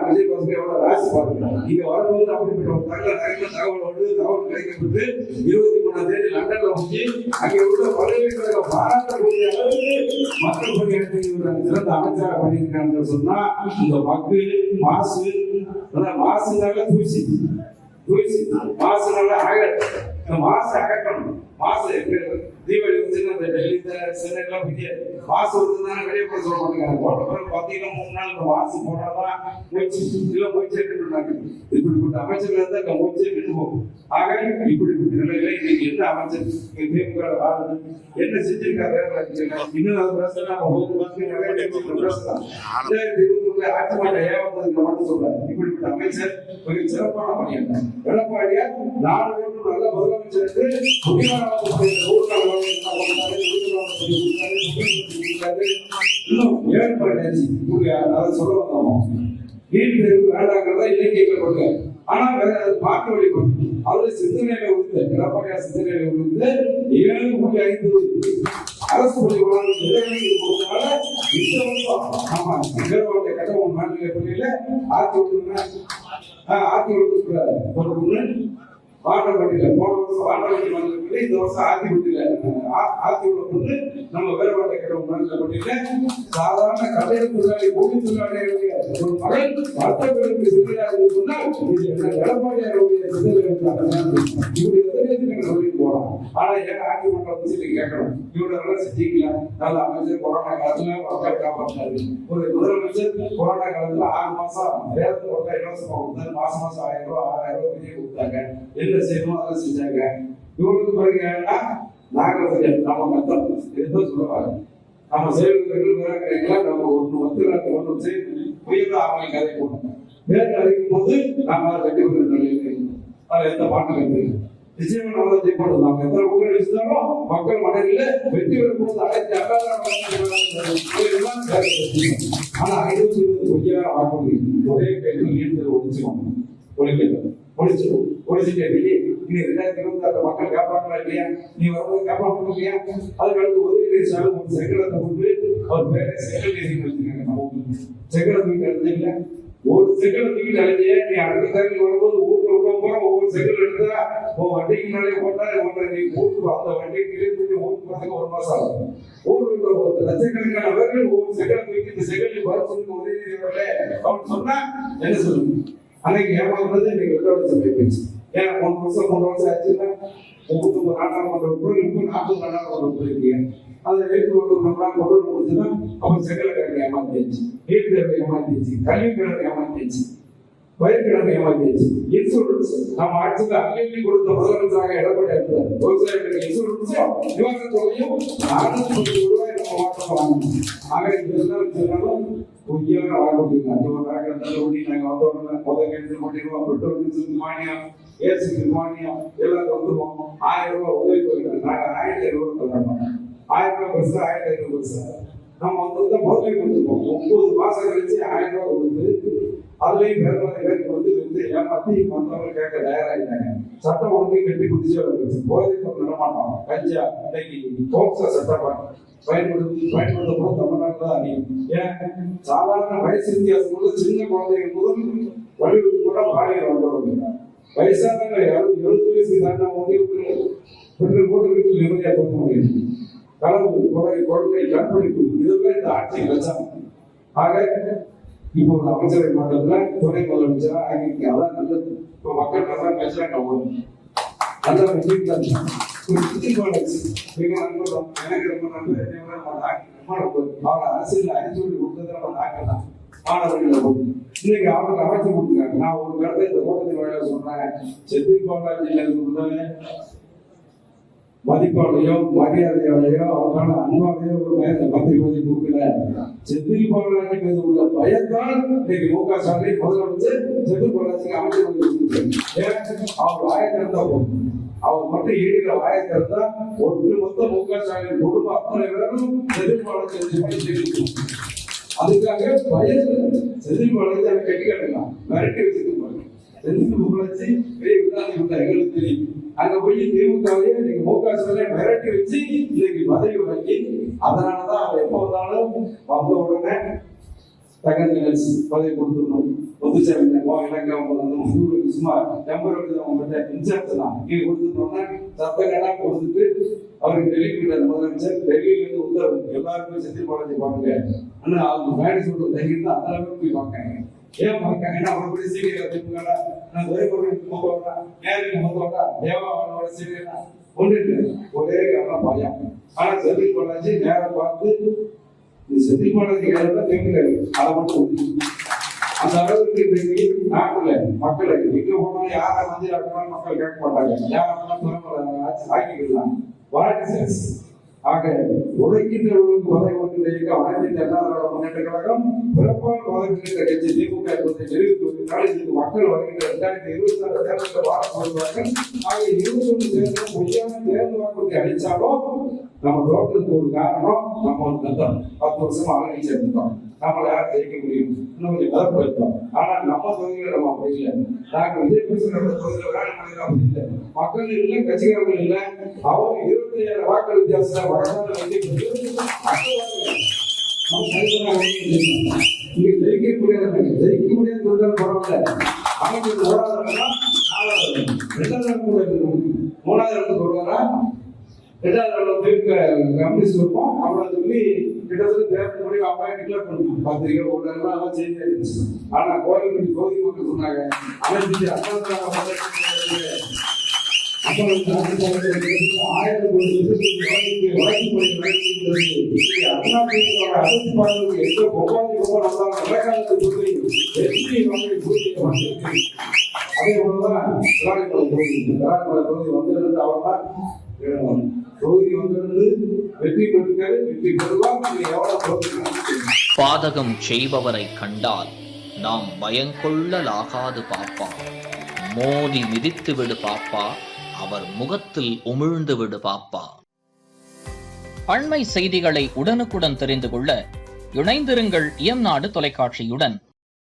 விஜய் பாஸ்கரோட ராசி பாருங்க. இங்க வரும்போது அப்படிப்பட்ட ஒரு தகவல் கிடைக்கப்பட்டு 23ஆம் தேதி லண்டன்ல வந்து அங்கே உள்ள பல்கலைக்கழக பாராட்டக்கூடிய அளவுக்கு மக்கள் பணியாற்றி சிறந்த அமைச்சராக பண்ணியிருக்காங்க சொன்னா இந்த மக்கள் மாசுனால தூசி மாசுனால மாசு அகற்றணும். மாசு தீபாவளி வந்து அந்த டெல்லி சென்னைலாம் பெரிய மாசு வருதுன்னா வெளியே போட சொல்ல மாட்டேங்கிறாங்க. போட்ட பிறகு பார்த்தீங்கன்னா 3 நாள் இந்த மாசு போட்டாதான் மூச்சே நின்றுனாங்க. இப்படிப்பட்ட அமைச்சர்கள் இருந்தால் அங்கே மூச்சே நின்று போகும். ஆக இப்படிப்பட்ட நிலையில இன்னைக்கு என்ன அமைச்சர் திமுக வாழ்ந்து என்ன செஞ்சிருக்காரு இன்னும் அதை பேசலாம். 2023 ஆட்சி மாற்றம் ஏன் மட்டும் சொல்றாரு. இப்படிப்பட்ட அமைச்சர் மிக சிறப்பான பணியாற்றார். எடப்பாடியார் 4 பேரும் நல்ல முதலமைச்சர் இன்னும் ஏற்பாடு சொல்ல வந்தோம். நீட் தேர்வு வேண்டாங்கிறதா இலக்கியங்கள் கொண்டு ஆனா வேற மாற்று வழி கொண்டு அதுல சிந்தனையில உள்ள எடப்பாடியார் சிந்தனையில உள்ள 7.5 அரசு பள்ளி கொடுத்தனால ஆமா வேறுபாட்டை கட்டவும் மாநில பள்ளியில வாட்டப்பட்டியில போன வருஷம் வாட்டப்பட்டி மாநிலப்பள்ளி இந்த வருஷம் ஆத்திப்பட்டியில பொண்ணு நம்ம வேறுபாட்டை கட்டவும் மாநில பள்ளியில சாதாரண கடையில் தொழிலாளி கூலி தொழிலாளிகளுடைய ஒரு மகள் மற்றவர்களுக்கு சிந்தனையாக சொன்னால் எடப்பாடியாருடைய சிந்தனை சொல்லிட்டு போகலாம். ஆனா ஏன் ஆட்சி மன்றம் சொல்லி கேட்கணும். இவ்வளவு நல்லா செஞ்சீங்களா? நல்ல அமைச்சர் கொரோனா காலத்துல மக்கள் காப்பாற்றினாரு. ஒரு முதலமைச்சர் கொரோனா காலத்துல 6 மாசம் வேதத்தை கொடுத்தா இலவசமா கொடுத்தாரு. மாசம் 1000 ரூபாய் 6000 ரூபாய் பெரிய கொடுத்தாங்க. என்ன செய்யணுமோ அதெல்லாம் செஞ்சாங்க. இவங்களுக்கு பிறகு நாங்க நம்ம மத்தம் எதுவும் சொல்லுவாங்க. நம்ம செயல்கள் வேறா நம்ம ஒன்று செய்து உயர்ந்த அவங்க கதை போடணும். வேறு அழைக்கும் போது நாம வெற்றி பெற நிலையில் அதில் எந்த மாற்றம் இல்லை. நிச்சயமா நம்ம ஜெயிப்போம். நம்ம எத்தனை ஊழல் வச்சிருந்தாலும் மக்கள் மனதில் வெற்றி பெறும்போது அனைத்து ஆனா 20 பொய்யா ஆக முடியும். ஒரே கையில் நீர்த்து ஒழிச்சுக்கணும். ஒழிச்சுட்டு நீ 2026 மக்கள் காப்பாங்களா இல்லையா? நீ வரும்போது காப்பாற்ற இல்லையா? அதுக்கு அடுத்து உதவி சாலும் ஒரு செங்கலத்தை கொண்டு அவர் பேரை செங்கல் ஏறி வச்சிருக்காங்க. செங்கலை தூக்கி அடைஞ்ச இல்ல ஒரு செங்கலை தூக்கிட்டு அடைஞ்சிய நீ அடுத்த தேர்தல் வரும்போது ஊர்ல உள்ள போற ஒவ்வொரு செங்கல் எடுத்தா உன் வண்டிக்கு முன்னாலே போட்டா நீ ஊருக்கு அந்த வண்டிக்கு தூக்கி ஊருக்கு போறதுக்கு 1 மாசம் ஆகும். ஊருக்கு லட்சக்கணக்கான அவர்கள் ஒவ்வொரு செங்கலை தூக்கி இந்த செங்கல் வர சொல்லி உதவி செய்வாங்களே அவன் சொன்னா என்ன சொல்லுங்க? அன்னைக்கு ஏமாறுறது இன்னைக்கு வெட்டோட சபை போயிடுச்சு. ஏன் 3 வருஷம் ஆச்சுன்னா 34 நாடாளுமன்ற உறுப்பினர் இப்போ 40 நாடாளுமன்ற உறுப்பினர் அதை ஏற்று கொண்டு முடிச்சுன்னா அவன் செங்கலை கிழக்கு ஏமாத்தியாச்சு, நீட் தேர்வை ஏமாத்தியாச்சு, கல்வி கிழக்கு ஏமாத்தியாச்சு, பயிர்கிழமை ஏமாத்தியாச்சு. இன்சூரன்ஸ் நம்ம ஆட்சியில் அள்ளி கொடுத்த முதலமைச்சராக எடப்பாடியார் இருந்தார். விவசாயிகளுக்கு இன்சூரன்ஸும் நிவாரண தொகையும் 410 ரூபாய் நம்ம மாற்றம் வாங்கணும். ஆக இதெல்லாம் சொன்னாலும் பொய்யான வாக்குறுதிகள். நாங்கள் வந்தோடனே முதல் கேட்டு பண்ணிடுவோம். பெட்ரோல் மானியம், ஏசிக்கு மானியம் எல்லாம் வந்துருவோம். 1000 ரூபாய் உதவி தொகை நாங்கள் 1500 தரணும். 1000 ரூபாய் பெருசா 1500 பெருசா நம்ம வந்து முதலே கொடுத்துருவோம். 9 மாசம் கழிச்சு 1000 ரூபாய் கொடுத்து அதுலயும் பேர் கொடுத்து ஏமாத்தி மற்றவங்க கேட்க தயாராகிட்டாங்க. சட்டம் ஒழுங்கை கட்டி குடிச்சு போதை பொருள் நடமாட்டோம். கஞ்சா இன்னைக்கு போக்சோ சட்டம் பயன்படுத்த கூட தமிழ்நாட்டில் தான் அதிகம். ஏன் சாதாரண வயசு வித்தியாசம் சின்ன குழந்தைகள் முதல் வலியுறுத்தி கூட பாலியல் வந்தவங்க வயசானவங்க 70 வயசுக்கு தாண்ட பெண்கள் கூட வீட்டில் நிம்மதியாக தூங்க முடியும். கலவு கொள்கை கற்பழிப்பு இதெல்லாம் இந்த ஆட்சி லட்சம். ஆக இப்போ ஒரு அமைச்சரவை மாற்றத்துல துணை முதலமைச்சரா ஆகிருக்கு. அதான் நல்லது. இப்போ மக்கள் நல்லா பேசுறாங்க. நல்லா எனக்கு ரொம்ப அவங்க அரசியல் அறிஞ்சு கொடுத்தது நம்ம டாக்டர் தான் மாணவர்களை இன்னைக்கு அவங்க அமைச்சு கொடுத்துருக்காங்க. நான் ஒரு கருத்தை இந்த கூட்டத்தின் வழியாக சொல்றேன். செந்தில் பாலாஜியில இருந்து மதிப்பாளையோ மரியாதையாலேயோ அவங்களால அன்பாலேயோ ஒரு பயத்தை மத்திய கொடுக்கல. செந்தில் பாலாஜி மீது உள்ள பயத்தால் இன்னைக்கு மு.க. ஸ்டாலின் முதலமைச்சர் செந்தில் பாலாஜிக்கு அமைச்சர் கொடுத்துருக்காங்க. அவர் வாயத்திறந்தா போதும். அவர் மட்டும் ஈடுகிற வாயத்திறந்தா ஒட்டுமொத்த மு.க. ஸ்டாலின் குடும்பம் அத்தனை பேரும் செந்தில் பாலாஜி அதுக்காக பயந்து செந்தில் பாலாஜி அதை கட்டி கட்டலாம் மிரட்டி வச்சிருக்காங்க. செந்தில் பாலாஜி பெரிய விதாதி உண்டா எங்களுக்கு தெரியும். அங்க போய் திமுகவையே இன்னைக்கு மு.க. ஸ்டாலின் மிரட்டி வச்சு இன்னைக்கு பதவி வாங்கி அதனாலதான் அவர் எப்ப வந்தாலும் வந்த உடனே தங்க பதவி கொடுத்துடணும். முத்துச்சாமி சும்மா டெம்பரரி அவங்கள்ட்ட இன்சார்ஜ் தான் கீழே கொடுத்துட்டோம்னா சத்த கடா கொடுத்துட்டு அவருக்கு டெல்லிக்கு முதலமைச்சர் டெல்லியில இருந்து உத்தரவு எல்லாருமே செந்தில் பாலாஜி பாருங்க ஆனா அவங்க மேடை சொல்ற தைரியம் தான் அதெல்லாம் போய் பார்க்காங்க. ஏன் பார்க்காங்கன்னா அவங்க போய் சீரியல் வச்சுக்கோங்களா நான் நேருக்கு முதல்வரா தேவாவோட சீரியல் ஒன்று ஒரே காரணம் பயம். ஆனா செந்தில் பாலாஜி நேரம் பார்த்து செந்தில் பாலாஜி தான் கேட்கிறாரு அதை மட்டும் அந்த அளவுக்கு இன்னைக்கு நாட்டுல மக்களை எங்க போனாலும் யாரை வந்து மக்கள் கேட்க மாட்டாங்க. யாரெல்லாம் ஆக்கிக்கலாம் வாரிசு ஆக உழைக்கின்றவர்களுக்கு உதவி ஒன்றிய அனைத்து அண்ணா திராவிட முன்னேற்ற கழகம் பிறப்பால் பதவிகின்ற கட்சி திமுக என்பதை தெரிவித்துவிட்டால் இதுக்கு மக்கள் வருகின்ற 2026 தேர்தலில் வாரப்படுவார்கள். ஆக 21 தேர்தலும் பொய்யான தேர்தல் வாக்குறுதி அளித்தாலும் நம்ம தோட்டத்துக்கு ஒரு காரணம் நம்ம 10 வருஷமா ஆளுநர் சேர்ந்துட்டோம். நம்மளை யாரும் ஜெயிக்க முடியும் இன்னும் கொஞ்சம் பதப்படுத்தோம். ஆனா நம்ம தொகுதியில நம்ம அப்படி இல்லை. நாங்கள் விஜய் பேசுகிற தொகுதியில அப்படி இல்லை. மக்கள் இல்லை, கட்சிக்காரர்கள் இல்லை. அவங்க 27 வாக்கு வித்தியாசம் ஜெயிக்க முடியாது. ஜெயிக்க முடியாது சொல்றது பரவாயில்ல. அமைச்சர் ஓடாதவங்கன்னா 4வது 2வது கூட இருக்கணும். 3வது இடத்துக்கு வருவாரா 2வது கம்யூனிஸ்ட் இருப்போம். அவ்வளவு சொல்லி கிட்டத்தட்ட தேர்தல் முறை அவங்க டிக்ளேர் பண்ணுவோம். பத்திரிகை ஓடுறதுலாம் செய்தி ஆயிடுச்சு. ஆனா கோயிலுக்கு தொகுதி மக்கள் சொன்னாங்க அமைச்சு 1000 அதே போலதான் தொகுதி வந்திருந்து அவர்தான் தொகுதி வந்திருந்து வெற்றி பெற்றிருக்காரு. வெற்றி பெறுவார். பாதகம் செய்பவரை கண்டால் நாம் பயங்கொள்ளலாகாது பாப்பா. மோதி மிதித்து விடு பாப்பா, அவர் முகத்தில் உமிழ்ந்து விடு பாப்பா. அண்மை செய்திகளை உடனுக்குடன் தெரிந்து கொள்ள இணைந்திருங்கள் இயம்நாடு தொலைக்காட்சியுடன்.